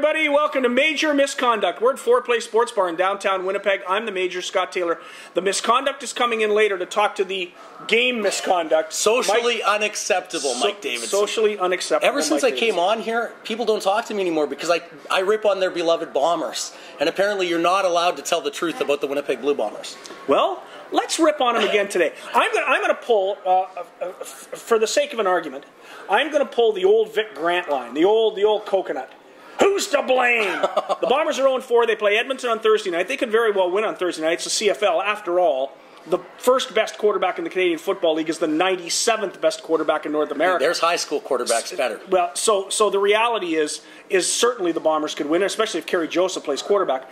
everybody. Welcome to Major Misconduct. We're at Foreplay Sports Bar in downtown Winnipeg. I'm the Major, Scott Taylor. The Misconduct is coming in later to talk to the game misconduct. Socially unacceptable, Mike Davidson. Socially unacceptable. Ever since I came on here, people don't talk to me anymore because I rip on their beloved Bombers. And apparently you're not allowed to tell the truth about the Winnipeg Blue Bombers. Well, let's rip on them again today. I'm going to pull, for the sake of an argument, I'm going to pull the old Vic Grant line, the old coconut. Who's to blame? The Bombers are 0-4. They play Edmonton on Thursday night. They could very well win on Thursday night. It's the CFL. After all, the first best quarterback in the Canadian Football League is the 97th best quarterback in North America. There's high school quarterbacks better. Well, so the reality is certainly the Bombers could win, especially if Kerry Joseph plays quarterback.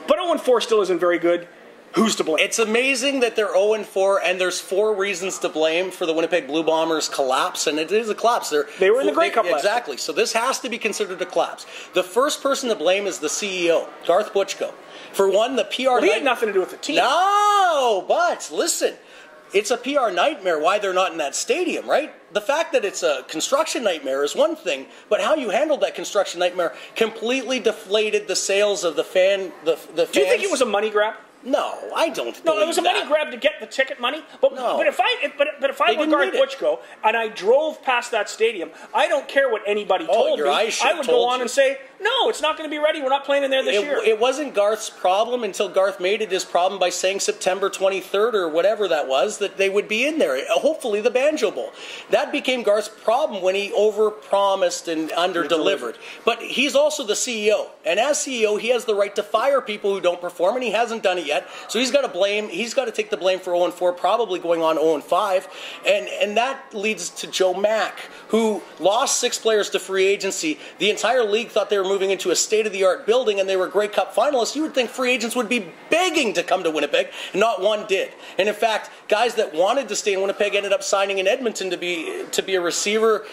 But 0-4 still isn't very good. Who's to blame? It's amazing that they're 0-4, and there's 4 reasons to blame for the Winnipeg Blue Bombers' collapse, and it is a collapse. They were in the Grey Cup last year. Exactly. So this has to be considered a collapse. The first person to blame is the CEO, Garth Butchko. For one, the PR... Well, he had nothing to do with the team. No, but listen, it's a PR nightmare why they're not in that stadium, right? The fact that it's a construction nightmare is one thing, but how you handled that construction nightmare completely deflated the sales of the fans. Do you think it was a money grab? No, I don't. No, it was a money grab to get the ticket money. But if I were Garth Butchko and I drove past that stadium, I don't care what anybody told me. I would go on and say, no, it's not going to be ready. We're not playing in there this year. It wasn't Garth's problem until Garth made it his problem by saying September 23rd or whatever that was that they would be in there. Hopefully the Banjo Bowl. That became Garth's problem when he overpromised and underdelivered. But he's also the CEO, and as CEO, he has the right to fire people who don't perform, and he hasn't done it yet. So he's got to blame. He's got to take the blame for 0-4, probably going on 0-5, and that leads to Joe Mack, who lost 6 players to free agency. The entire league thought they were moving into a state-of-the-art building, and they were Grey Cup finalists. You would think free agents would be begging to come to Winnipeg, and not one did. And in fact, guys that wanted to stay in Winnipeg ended up signing in Edmonton to be a receiver,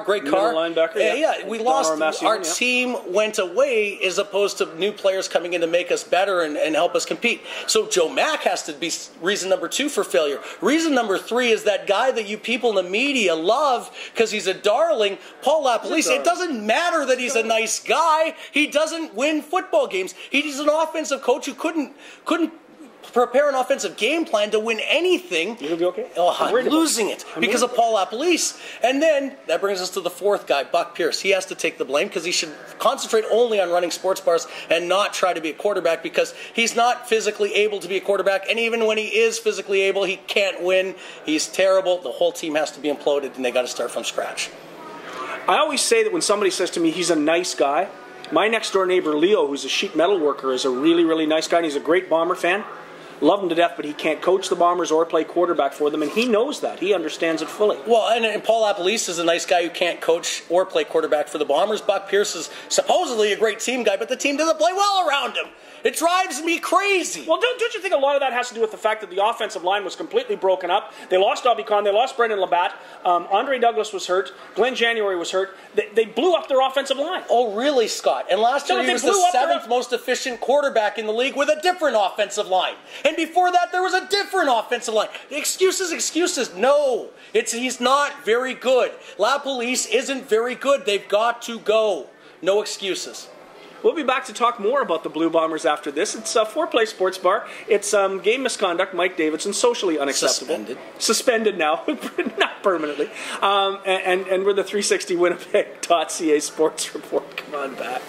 great car. Linebacker. Yeah, we lost. Our team went away as opposed to new players coming in to make us better and help us compete. So Joe Mack has to be reason number 2 for failure. Reason number 3 is that guy that you people in the media love because he's a darling, Paul LaPolice. It doesn't matter that he's a nice guy. He doesn't win football games. He's an offensive coach who couldn't prepare an offensive game plan to win anything. You gonna be okay? Oh, I'm losing it because of Paul LaPolice. And then that brings us to the 4th guy, Buck Pierce. He has to take the blame because he should concentrate only on running sports bars and not try to be a quarterback because he's not physically able to be a quarterback. And even when he is physically able, he can't win. He's terrible. The whole team has to be imploded, and they got to start from scratch. I always say that when somebody says to me he's a nice guy, my next door neighbor Leo, who's a sheet metal worker, is a really, really nice guy, and he's a great Bomber fan. Love him to death, but he can't coach the Bombers or play quarterback for them, and he knows that. He understands it fully. Well, and Paul LaPolice is a nice guy who can't coach or play quarterback for the Bombers. Buck Pierce is supposedly a great team guy, but the team doesn't play well around him. It drives me crazy. Well, don't you think a lot of that has to do with the fact that the offensive line was completely broken up? They lost Bobby Conn. They lost Brendan Labatt. Andre Douglas was hurt. Glenn January was hurt. They blew up their offensive line. Oh, really, Scott? And last year he was the 7th most efficient quarterback in the league with a different offensive line. And before that, there was a different offensive line. Excuses. No, he's not very good. LaPolice isn't very good. They've got to go. No excuses. We'll be back to talk more about the Blue Bombers after this. It's a Foreplay Sports Bar. It's game misconduct, Mike Davidson, socially unacceptable. Suspended now, not permanently. And we're the 360Winnipeg.ca Sports Report. Come on back.